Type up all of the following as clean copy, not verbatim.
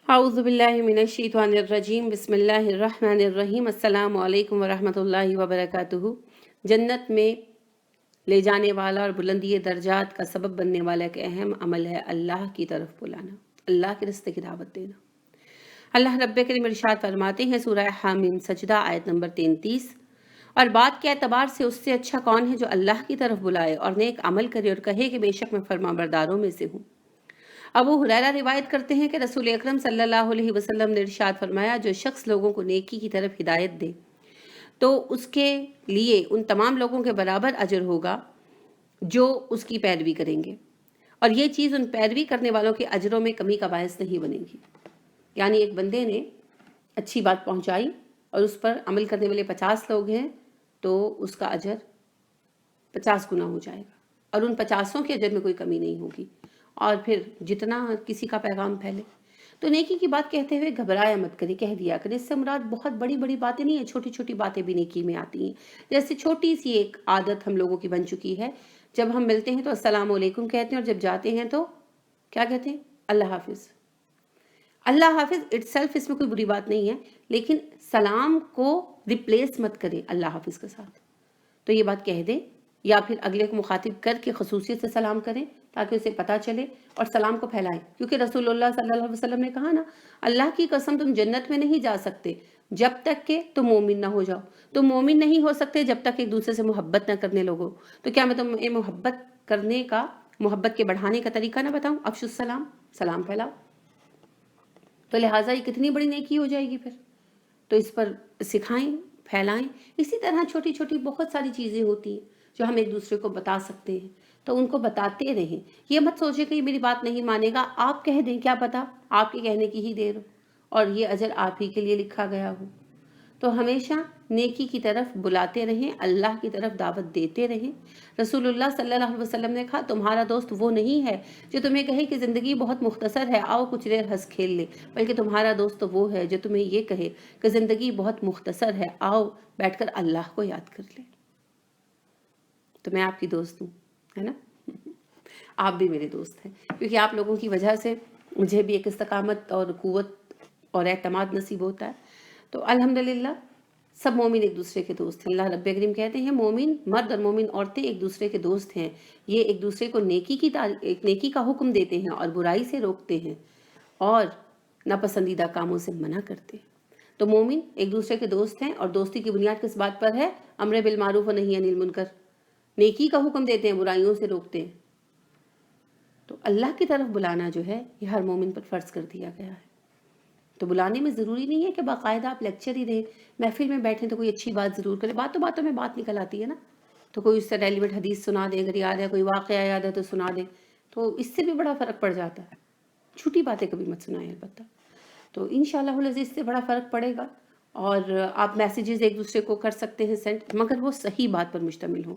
اعوذ باللہ من الشیطان الرجیم، بسم اللہ الرحمن الرحیم۔ السلام علیکم ورحمۃ اللہ وبرکاتہ۔ جنت میں لے جانے والا اور بلندی درجات کا سبب بننے والا ایک اہم عمل ہے اللہ کی طرف بلانا، اللہ کے راستے کی دعوت دینا۔ اللہ رب کریم ارشاد فرماتے ہیں سورہ حامیم سجدہ آیت نمبر 33، اور بات کے اعتبار سے اس سے اچھا کون ہے جو اللہ کی طرف بلائے اور نیک عمل کرے اور کہے کہ بے شک میں فرما برداروں میں سے ہوں۔ ابو ہریرہ روایت کرتے ہیں کہ رسول اکرم صلی اللہ علیہ وسلم نے ارشاد فرمایا، جو شخص لوگوں کو نیکی کی طرف ہدایت دے تو اس کے لیے ان تمام لوگوں کے برابر اجر ہوگا جو اس کی پیروی کریں گے، اور یہ چیز ان پیروی کرنے والوں کے اجروں میں کمی کا باعث نہیں بنے گی۔ یعنی ایک بندے نے اچھی بات پہنچائی اور اس پر عمل کرنے والے 50 لوگ ہیں تو اس کا اجر 50 گنا ہو جائے گا، اور ان 50 کے اجر میں کوئی کمی نہیں ہوگی، اور پھر جتنا کسی کا پیغام پھیلے۔ تو نیکی کی بات کہتے ہوئے گھبرایا مت کرے، کہہ دیا کرے۔ اس سے مراد بہت بڑی بڑی باتیں نہیں ہیں، چھوٹی چھوٹی باتیں بھی نیکی میں آتی ہیں۔ جیسے چھوٹی سی ایک عادت ہم لوگوں کی بن چکی ہے، جب ہم ملتے ہیں تو السلام علیکم کہتے ہیں، اور جب جاتے ہیں تو کیا کہتے ہیں؟ اللہ حافظ۔ اللہ حافظ اٹ سیلف اس میں کوئی بری بات نہیں ہے، لیکن سلام کو ریپلیس مت کرے اللہ حافظ کے ساتھ۔ تو یہ بات کہہ دیں، یا پھر اگلے کو مخاطب کر کے خصوصیت سے سلام کریں تاکہ اسے پتہ چلے اور سلام کو پھیلائیں، کیونکہ رسول اللہ صلی اللہ علیہ وسلم نے کہا نا، اللہ کی قسم تم جنت میں نہیں جا سکتے جب تک کہ تم مومن نہ ہو جاؤ۔ تم مومن نہیں ہو سکتے جب تک ایک دوسرے سے محبت نہ کرنے لگو۔ تو کیا میں تمہیں محبت کرنے کا، محبت کے بڑھانے کا طریقہ نہ بتاؤں؟ افشوا السلام، سلام پھیلاؤ۔ تو لہٰذا یہ کتنی بڑی نیکی ہو جائے گی پھر، تو اس پر سکھائیں، پھیلائیں۔ اسی طرح چھوٹی چھوٹی بہت ساری چیزیں ہوتی ہیں جو ہم ایک دوسرے کو بتا سکتے ہیں، تو ان کو بتاتے رہیں۔ یہ مت سوچیں کہ یہ میری بات نہیں مانے گا، آپ کہہ دیں، کیا پتا آپ کے کہنے کی ہی دیر ہو اور یہ اجر آپ ہی کے لیے لکھا گیا ہو۔ تو ہمیشہ نیکی کی طرف بلاتے رہیں، اللہ کی طرف دعوت دیتے رہیں۔ رسول اللہ صلی اللہ علیہ وسلم نے کہا، تمہارا دوست وہ نہیں ہے جو تمہیں کہے کہ زندگی بہت مختصر ہے، آؤ کچھ دیر ہنس کھیل لے، بلکہ تمہارا دوست تو وہ ہے جو تمہیں یہ کہے کہ زندگی بہت مختصر ہے، آؤ بیٹھ کر اللہ کو یاد کر لیں۔ تو میں آپ کی دوست ہوں، ہے نا؟ آپ بھی میرے دوست ہیں، کیونکہ آپ لوگوں کی وجہ سے مجھے بھی ایک استقامت اور قوت اور اعتماد نصیب ہوتا ہے۔ تو الحمدللہ سب مومن ایک دوسرے کے دوست ہیں۔ اللہ رب کریم کہتے ہیں مومن مرد اور مومن عورتیں ایک دوسرے کے دوست ہیں، یہ ایک دوسرے کو نیکی کا حکم دیتے ہیں اور برائی سے روکتے ہیں اور ناپسندیدہ کاموں سے منع کرتے ہیں۔ تو مومن ایک دوسرے کے دوست ہیں، اور دوستی کی بنیاد کس بات پر ہے؟ امر بالمعروف و نہی عن المنکر، نیکی کا حکم دیتے ہیں، برائیوں سے روکتے ہیں۔ تو اللہ کی طرف بلانا جو ہے یہ ہر مومن پر فرض کر دیا گیا ہے۔ تو بلانے میں ضروری نہیں ہے کہ باقاعدہ آپ لیکچر ہی دیں، محفل میں بیٹھیں تو کوئی اچھی بات ضرور کریں، باتوں میں بات نکل آتی ہے نا، تو کوئی اس سے ریلیونٹ حدیث سنا دیں، اگر یاد ہے کوئی واقعہ یاد ہے تو سنا دیں، تو اس سے بھی بڑا فرق پڑ جاتا ہے۔ چھوٹی باتیں کبھی مت سنائیں البتہ۔ تو انشاءاللہ العزیز اس سے بڑا فرق پڑے گا، اور آپ میسیجز ایک دوسرے کو کر سکتے ہیں سینڈ، مگر وہ صحیح بات پر مشتمل ہوں۔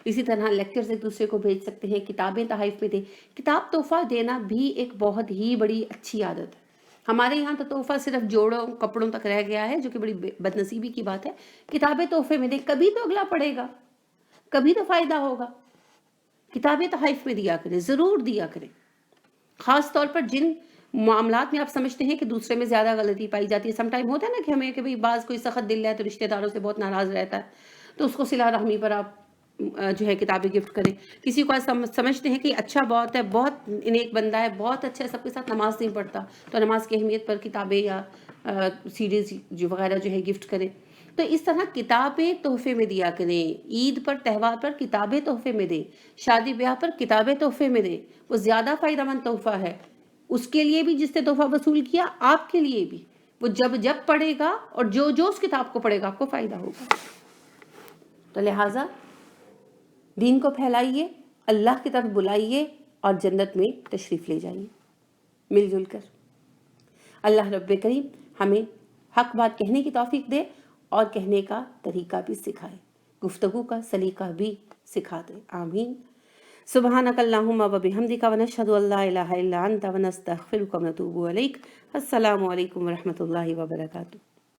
اسی طرح لیکچرز ایک دوسرے کو بھیج سکتے ہیں، کتابیں تحائف میں دیں۔ کتاب تحفہ دینا بھی ایک بہت ہی بڑی اچھی عادت ہے۔ ہمارے یہاں تو تحفہ صرف جوڑوں کپڑوں تک رہ گیا ہے، جو کہ بڑی بد نصیبی کی بات ہے۔ کتابیں تحفے میں دیں، کبھی تو اگلا پڑھے گا، کبھی تو فائدہ ہوگا۔ کتابیں تحائف میں دیا کریں، ضرور دیا کریں، خاص طور پر جن معاملات میں آپ سمجھتے ہیں کہ دوسرے میں زیادہ غلطی پائی جاتی ہے۔ سم ٹائم ہوتا ہے نا کہ ہمیں کہ بھئی بعض کوئی سخت دل ہے تو رشتہ داروں سے بہت ناراض رہتا ہے، تو اس کو صلہ رحمی پر آپ جو ہے کتابیں گفٹ کریں۔ کسی کو سمجھتے ہیں کہ اچھا بہت ہے، بہت نیک بندہ ہے، بہت اچھا ہے، سب کے ساتھ نماز نہیں پڑھتا، تو نماز کی اہمیت پر کتابیں یا سیریز جو وغیرہ جو ہے گفٹ کریں۔ تو اس طرح کتابیں تحفے میں دیا کریں، عید پر تہوار پر کتابیں تحفے میں دیں، شادی بیاہ پر کتابیں تحفے میں دیں، وہ زیادہ فائدہ مند تحفہ ہے اس کے لیے بھی جس نے تحفہ وصول کیا، آپ کے لیے بھی۔ وہ جب پڑھے گا اور جو اس کتاب کو پڑھے گا آپ کو فائدہ ہوگا۔ تو لہٰذا دین کو پھیلائیے، اللہ کی طرف بلائیے، اور جنت میں تشریف لے جائیے مل جل کر۔ اللہ رب کریم ہمیں حق بات کہنے کی توفیق دے اور کہنے کا طریقہ بھی سکھائے، گفتگو کا سلیقہ بھی سکھا دے، آمین۔ سبحانک اللہم و بحمدک ونشہد ان لا الہ الا انت ونستغفرک ونتوب الیک۔ السلام علیکم ورحمۃ اللہ وبرکاتہ۔